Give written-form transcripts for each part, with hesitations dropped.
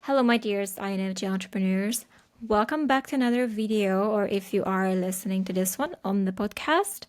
Hello, my dears INFJ entrepreneurs. Welcome back to another video, or if you are listening to this one on the podcast,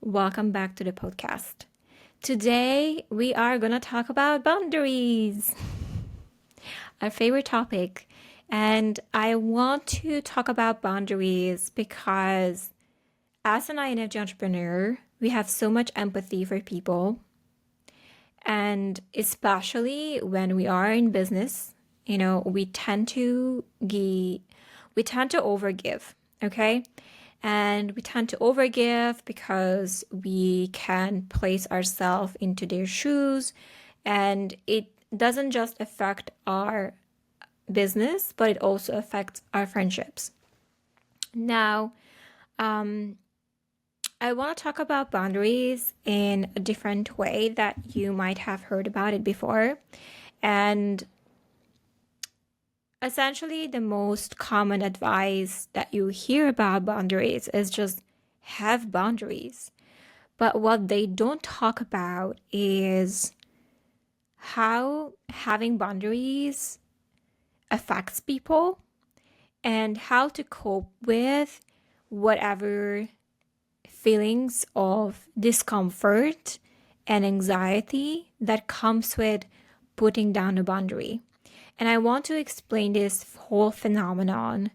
welcome back to the podcast. Today, we are going to talk about boundaries, our favorite topic. And I want to talk about boundaries because as an INFJ entrepreneur, we have so much empathy for people. And especially when we are in business, we tend to overgive, okay? And we tend to overgive because we can place ourselves into their shoes, and it doesn't just affect our business, but it also affects our friendships. Now, I want to talk about boundaries in a different way that you might have heard about it before. And essentially, the most common advice that you hear about boundaries is just have boundaries. But what they don't talk about is how having boundaries affects people and how to cope with whatever feelings of discomfort and anxiety that comes with putting down a boundary. And I want to explain this whole phenomenon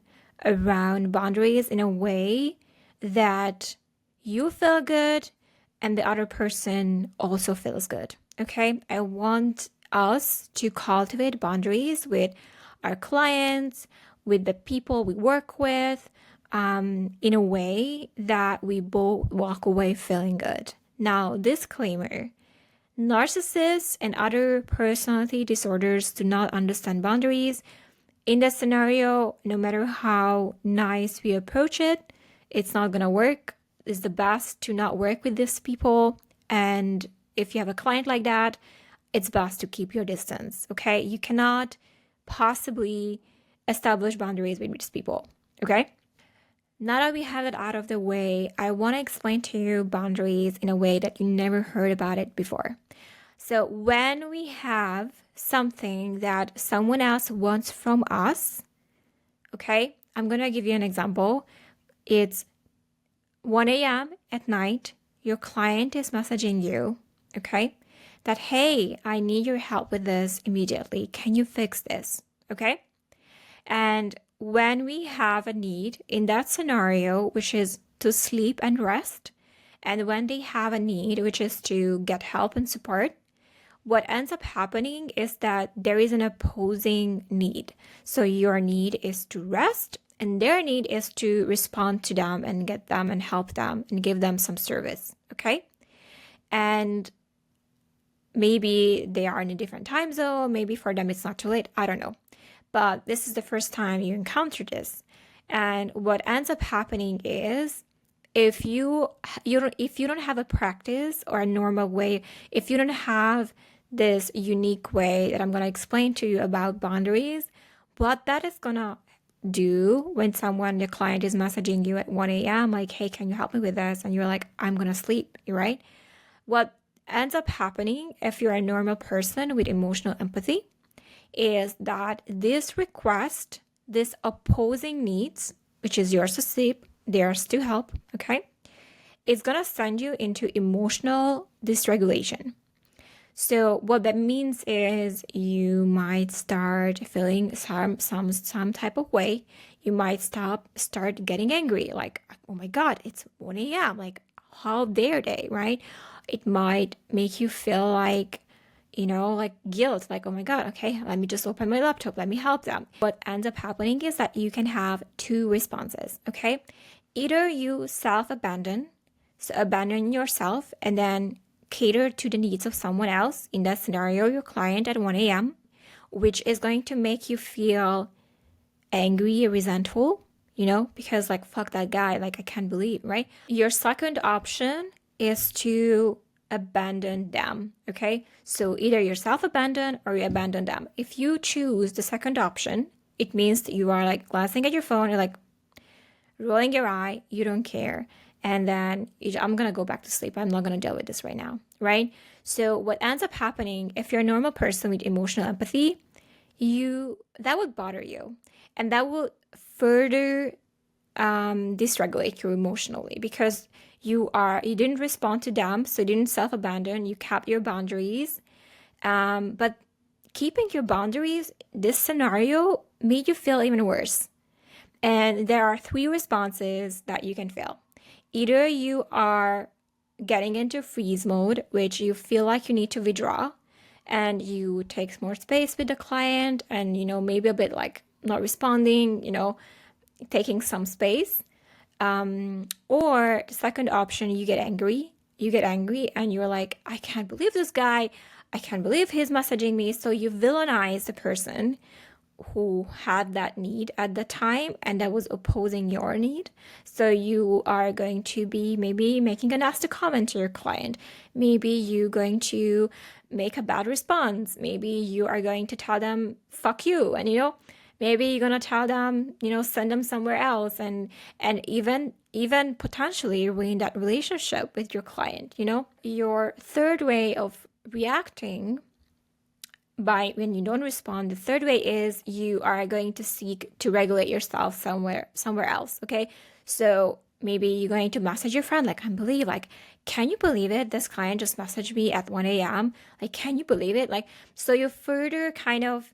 around boundaries in a way that you feel good and the other person also feels good. Okay? I want us to cultivate boundaries with our clients, with the people we work with, in a way that we both walk away feeling good. Now, disclaimer. Narcissists and other personality disorders do not understand boundaries. In that scenario, no matter how nice we approach it, it's not going to work. It's the best to not work with these people. And if you have a client like that, it's best to keep your distance, okay? You cannot possibly establish boundaries with these people, okay? Now that we have it out of the way, I want to explain to you boundaries in a way that you never heard about it before. So when we have something that someone else wants from us, okay, I'm going to give you an example. It's 1 a.m. at night. Your client is messaging you, okay, that, hey, I need your help with this immediately. Can you fix this? Okay. And when we have a need in that scenario, which is to sleep and rest, and when they have a need, which is to get help and support, what ends up happening is that there is an opposing need. So your need is to rest, and their need is to respond to them and get them and help them and give them some service, okay? And maybe they are in a different time zone, maybe for them it's not too late, I don't know. But this is the first time you encounter this. And what ends up happening is if you don't have a practice or a normal way, if you don't have this unique way that I'm going to explain to you about boundaries, what that is going to do when the client is messaging you at 1 a.m. like, hey, can you help me with this? And you're like, I'm going to sleep, right? What ends up happening if you're a normal person with emotional empathy is that this request, this opposing needs, which is yours to sleep, theirs to help, okay, is going to send you into emotional dysregulation. So what that means is you might start feeling some type of way. You might start getting angry, like, oh my God, it's 1 a.m. Like, how dare they, right? It might make you feel like, like guilt, like, oh my God, okay, let me just open my laptop, let me help them. What ends up happening is that you can have two responses, okay? Either you self-abandon, so abandon yourself and then cater to the needs of someone else, in that scenario, your client at 1 a.m., which is going to make you feel angry, resentful, because like, fuck that guy, like, I can't believe, right? Your second option is to abandon them, okay? So either you self-abandon or you abandon them. If you choose the second option, it means that you are like glancing at your phone, you're like rolling your eye, you don't care. And then I'm going to go back to sleep. I'm not going to deal with this right now, right? So what ends up happening, if you're a normal person with emotional empathy, that would bother you, and that will further dysregulate you emotionally because you didn't respond to them, so you didn't self-abandon, you kept your boundaries. But keeping your boundaries, this scenario made you feel even worse. And there are three responses that you can feel. Either you are getting into freeze mode, which you feel like you need to withdraw, and you take more space with the client and, maybe a bit like not responding, taking some space. Or the second option, you get angry. You get angry and you're like, I can't believe this guy. I can't believe he's messaging me. So you villainize the person who had that need at the time and that was opposing your need. So you are going to be maybe making a nasty comment to your client. Maybe you're going to make a bad response. Maybe you are going to tell them, fuck you. And, maybe you're going to tell them, send them somewhere else and even potentially ruin that relationship with your client. Your third way of reacting by when you don't respond, the third way is you are going to seek to regulate yourself somewhere else. Okay, so maybe you're going to message your friend like, can you believe it, this client just messaged me at 1 a.m. like, can you believe it? Like, so you're further kind of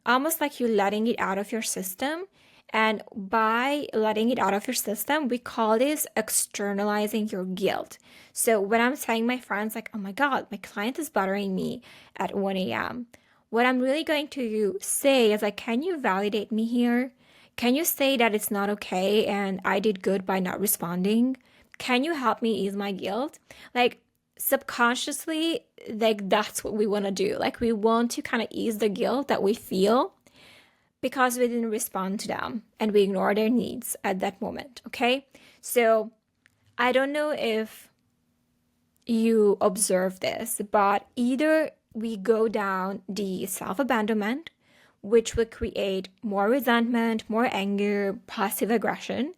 almost like you're letting it out of your system. And by letting it out of your system, we call this externalizing your guilt. So when I'm telling my friends like, oh my God, my client is bothering me at 1 a.m., what I'm really going to say is like, can you validate me here? Can you say that it's not okay and I did good by not responding? Can you help me ease my guilt? Like, subconsciously, like, that's what we want to do. Like, we want to kind of ease the guilt that we feel because we didn't respond to them and we ignore their needs at that moment. Okay, so I don't know if you observe this, but either we go down the self-abandonment, which will create more resentment, more anger, passive aggression,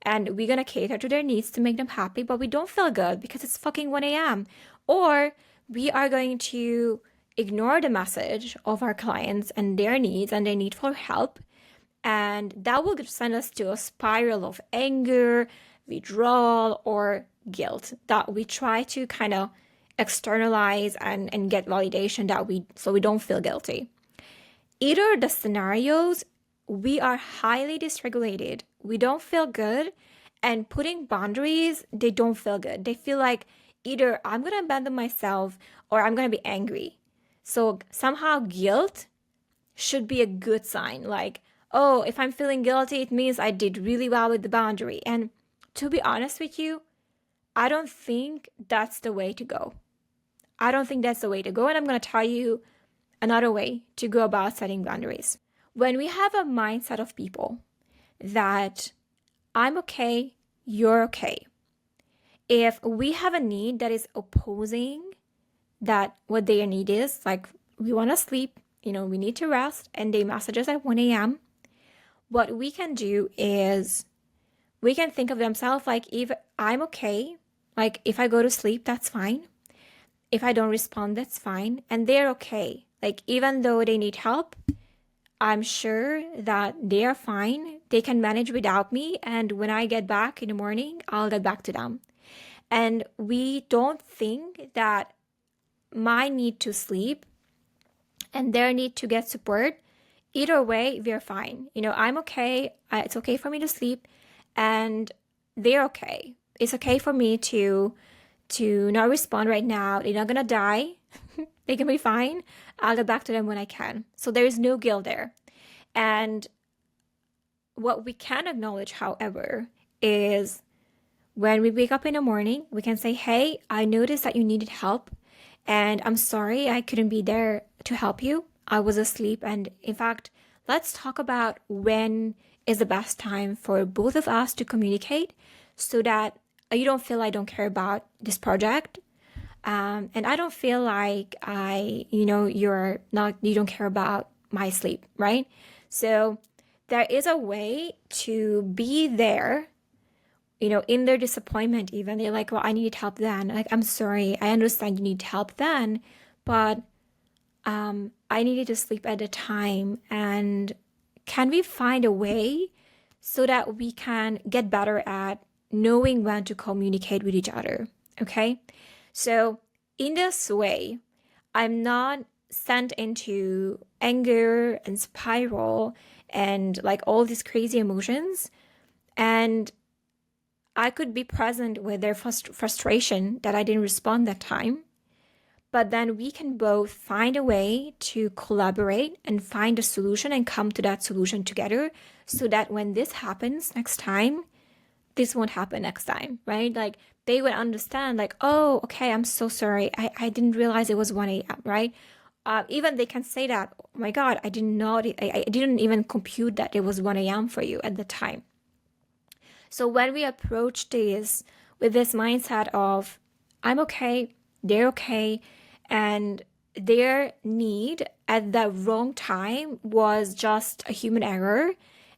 and we're gonna cater to their needs to make them happy, but we don't feel good because it's fucking 1 a.m. Or we are going to ignore the message of our clients and their needs and their need for help, and that will send us to a spiral of anger, withdrawal, or guilt that we try to kind of externalize and get validation so we don't feel guilty. Either the scenarios, we are highly dysregulated, we don't feel good, and putting boundaries, they don't feel good. They feel like either I'm going to abandon myself or I'm going to be angry. So somehow guilt should be a good sign. Like, oh, if I'm feeling guilty, it means I did really well with the boundary. And to be honest with you, I don't think that's the way to go. I don't think that's the way to go. And I'm going to tell you another way to go about setting boundaries. When we have a mindset of people that I'm okay, you're okay. If we have a need that is opposing that what their need is, like we want to sleep, we need to rest, and they message us at 1 a.m., what we can do is we can think of themselves like, if I'm okay, like if I go to sleep, that's fine. If I don't respond, that's fine. And they're okay. Like, even though they need help, I'm sure that they are fine. They can manage without me. And when I get back in the morning, I'll get back to them. And we don't think that my need to sleep and their need to get support, either way, we're fine. I'm okay. It's okay for me to sleep, and they're okay. It's okay for me to not respond right now. They're not gonna die. They can be fine. I'll get back to them when I can. So there is no guilt there. And what we can acknowledge, however, is when we wake up in the morning, we can say, hey, I noticed that you needed help, and I'm sorry I couldn't be there to help you. I was asleep. And in fact, let's talk about when is the best time for both of us to communicate so that you don't feel I don't care about this project. And I don't feel like you don't care about my sleep, right? So there is a way to be there, in their disappointment. Even they're like, well, I need help then. Like, I'm sorry, I understand you need help then, but I needed to sleep at the time, and can we find a way so that we can get better at knowing when to communicate with each other? Okay. So, in this way, I'm not sent into anger and spiral and like all these crazy emotions. And I could be present with their frustration that I didn't respond that time. But then we can both find a way to collaborate and find a solution and come to that solution together so that when this happens next time, this won't happen next time, right? Like they would understand, like, oh, okay, I'm so sorry. I didn't realize it was 1 a.m., right? Even they can say that, oh my God, I didn't even compute that it was 1 a.m. for you at the time. So when we approach this with this mindset of, I'm okay, they're okay, and their need at the wrong time was just a human error,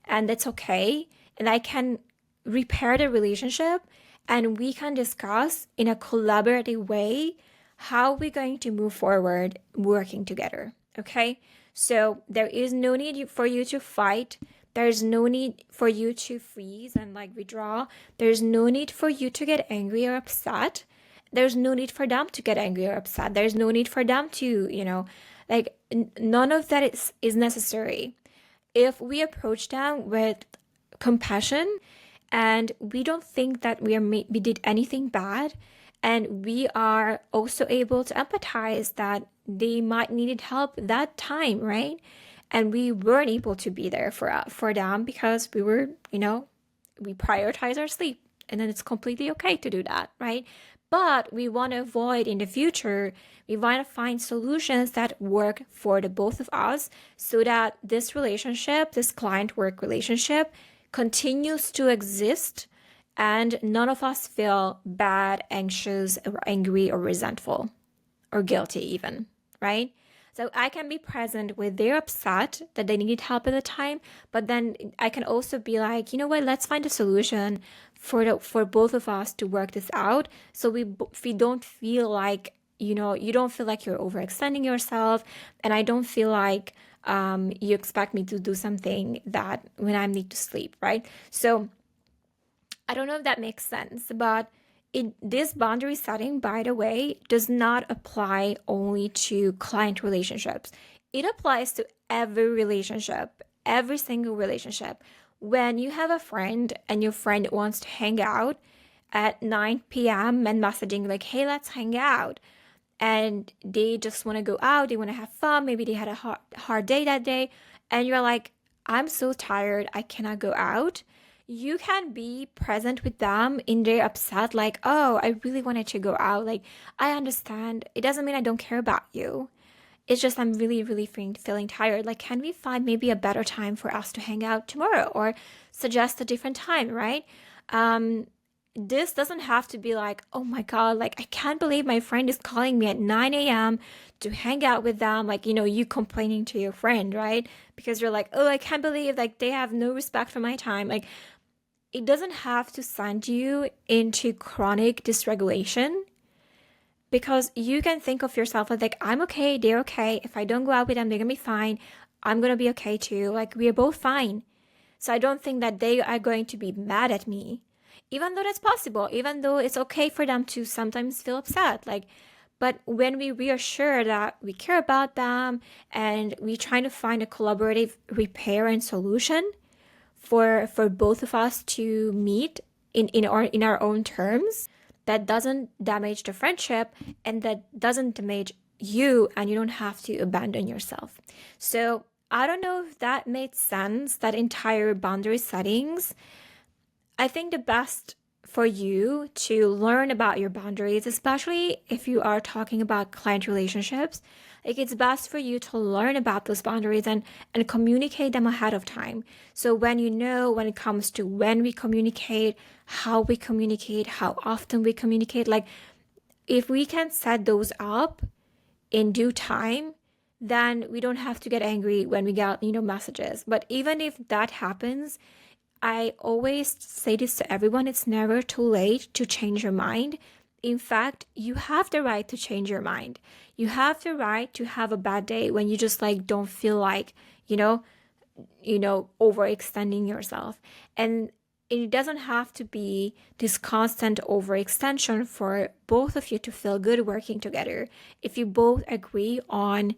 and that's okay, and I can repair the relationship, and we can discuss in a collaborative way how we're going to move forward working together. Okay, so there is no need for you to fight. There's no need for you to freeze and like withdraw. There's no need for you to get angry or upset. There's no need for them to get angry or upset. There's no need for them to, like none of that is necessary. If we approach them with compassion and we don't think that we did anything bad, and we are also able to empathize that they might needed help that time, right? And we weren't able to be there for them because we were, we prioritize our sleep, and then it's completely okay to do that, right? But we want to avoid in the future, we want to find solutions that work for the both of us so that this relationship, this client work relationship, continues to exist and none of us feel bad, anxious, or angry, or resentful, or guilty even, right? So I can be present with their upset that they need help at the time, but then I can also be like, you know what, let's find a solution for both of us to work this out. So we don't feel like, you don't feel like you're overextending yourself, and I don't feel like you expect me to do something that when I need to sleep, right? So I don't know if that makes sense, but this boundary setting, by the way, does not apply only to client relationships. It applies to every relationship, every single relationship. When you have a friend and your friend wants to hang out at 9 p.m. and messaging like, hey, let's hang out. And they just want to go out, they want to have fun. Maybe they had a hard day that day. And you're like, I'm so tired, I cannot go out. You can be present with them in their upset, like, oh, I really wanted to go out. Like, I understand. It doesn't mean I don't care about you. It's just I'm really, really feeling tired. Like, can we find maybe a better time for us to hang out tomorrow or suggest a different time, right? This doesn't have to be like, oh my God, like, I can't believe my friend is calling me at 9 a.m. to hang out with them. Like, you complaining to your friend, right? Because you're like, oh, I can't believe like they have no respect for my time. Like, it doesn't have to send you into chronic dysregulation, because you can think of yourself as like, I'm okay, they're okay. If I don't go out with them, they're gonna be fine. I'm gonna be okay too. Like, we are both fine. So I don't think that they are going to be mad at me, even though that's possible, even though it's okay for them to sometimes feel upset. Like, but when we reassure that we care about them and we try to find a collaborative repair and solution for both of us to meet in our own terms, that doesn't damage the friendship and that doesn't damage you, and you don't have to abandon yourself. So I don't know if that made sense, that entire boundary settings. I think the best for you to learn about your boundaries, especially if you are talking about client relationships, like, it's best for you to learn about those boundaries and communicate them ahead of time. So when when it comes to when we communicate, how often we communicate, like, if we can set those up in due time, then we don't have to get angry when we get, messages. But even if that happens, I always say this to everyone, it's never too late to change your mind. In fact, you have the right to change your mind. You have the right to have a bad day when you just like don't feel like, overextending yourself. And it doesn't have to be this constant overextension for both of you to feel good working together. If you both agree on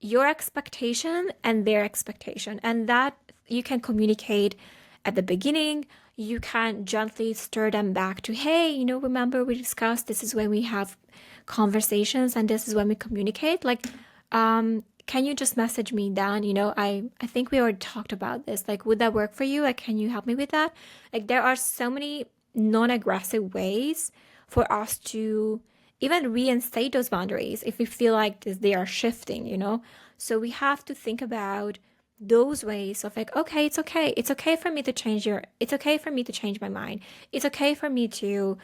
your expectation and their expectation, and that you can communicate at the beginning. You can gently stir them back to, hey, remember we discussed this is when we have conversations and this is when we communicate. Like, can you just message me down? I think we already talked about this. Like, would that work for you? Like, can you help me with that? Like, there are so many non-aggressive ways for us to even reinstate those boundaries if we feel like they are shifting. So we have to think about those ways of like, okay, it's okay. It's okay for me to it's okay for me to change my mind. It's okay for me to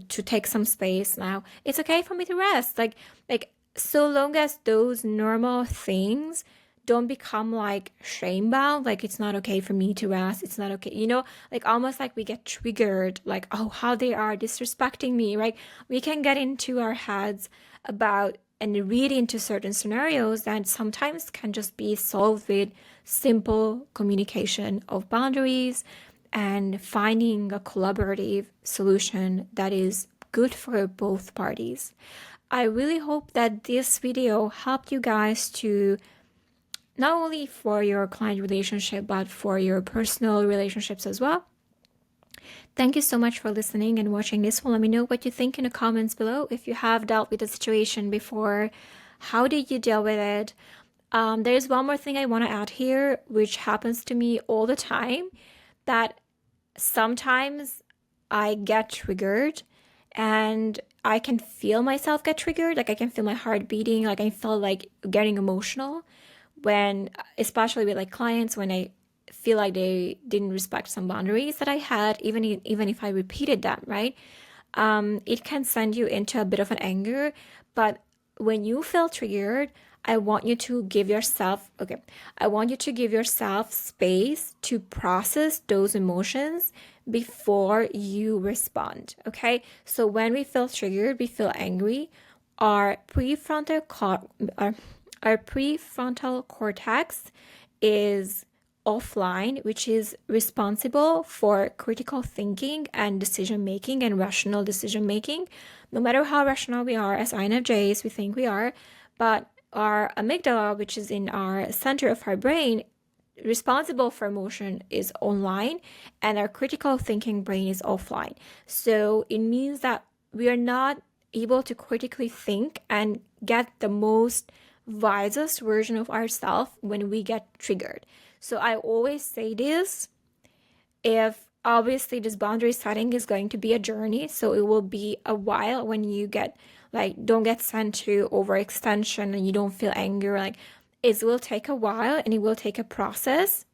take some space now. It's okay for me to rest. Like so long as those normal things don't become like shame bound, like it's not okay for me to rest, it's not okay, like almost like we get triggered, like, oh, how they are disrespecting me, right? We can get into our heads about and read into certain scenarios that sometimes can just be solved with simple communication of boundaries and finding a collaborative solution that is good for both parties. I really hope that this video helped you guys to not only for your client relationship, but for your personal relationships as well. Thank you so much for listening and watching this one. Let me know what you think in the comments below. If you have dealt with a situation before, how did you deal with it? There's one more thing I want to add here, which happens to me all the time, that sometimes I get triggered and I can feel myself get triggered. Like I can feel my heart beating, like I feel like getting emotional when, especially with like clients, when I feel like they didn't respect some boundaries that I had, even if I repeated them, right? It can send you into a bit of an anger. But when you feel triggered, I want you to give yourself space to process those emotions before you respond, okay? So when we feel triggered, we feel angry, our prefrontal cortex is offline, which is responsible for critical thinking and decision making and rational decision making. No matter how rational we are as INFJs, we think we are, but our amygdala, which is in our center of our brain, responsible for emotion, is online, and our critical thinking brain is offline. So it means that we are not able to critically think and get the most wisest version of ourselves when we get triggered. So I always say this, if obviously this boundary setting is going to be a journey, so it will be a while when you get don't get sent to overextension and you don't feel anger. Like it will take a while and it will take a process.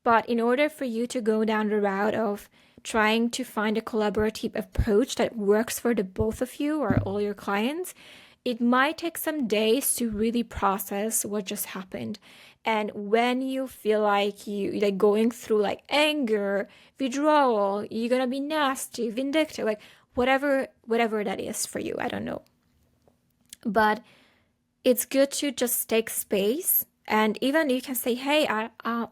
But in order for you to go down the route of trying to find a collaborative approach that works for the both of you or all your clients, it might take some days to really process what just happened. And when you feel like you like going through like anger, withdrawal, you're gonna be nasty, vindictive, like whatever that is for you, I don't know. But it's good to just take space, and even you can say, hey,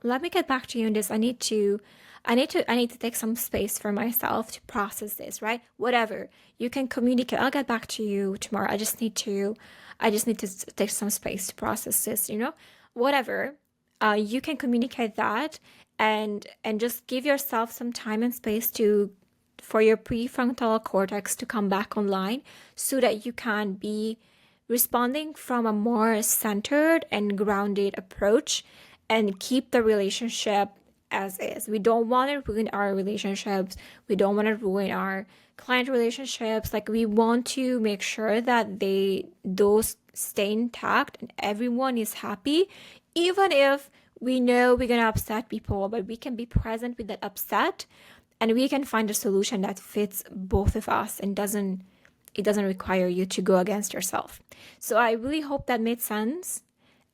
let me get back to you on this. I need to take some space for myself to process this, right? Whatever. You can communicate. I'll get back to you tomorrow. I just need to take some space to process this, whatever. You can communicate that and just give yourself some time and space for your prefrontal cortex to come back online so that you can be responding from a more centered and grounded approach and keep the relationship as is. We don't want to ruin our relationships. We don't want to ruin our client relationships. Like we want to make sure that those stay intact and everyone is happy, even if we know we're going to upset people, but we can be present with that upset and we can find a solution that fits both of us and it doesn't require you to go against yourself. So I really hope that made sense.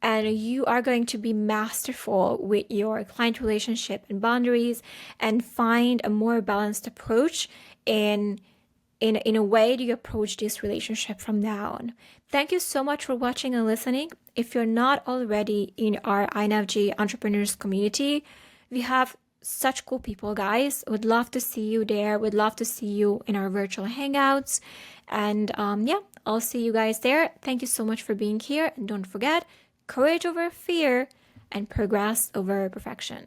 And you are going to be masterful with your client relationship and boundaries and find a more balanced approach in in a way do you approach this relationship from now on. Thank you so much for watching and listening. If you're not already in our INFJ entrepreneurs community, we have such cool people, guys. Would love to see you there. Would love to see you in our virtual hangouts. And yeah, I'll see you guys there. Thank you so much for being here. And don't forget, courage over fear and progress over perfection.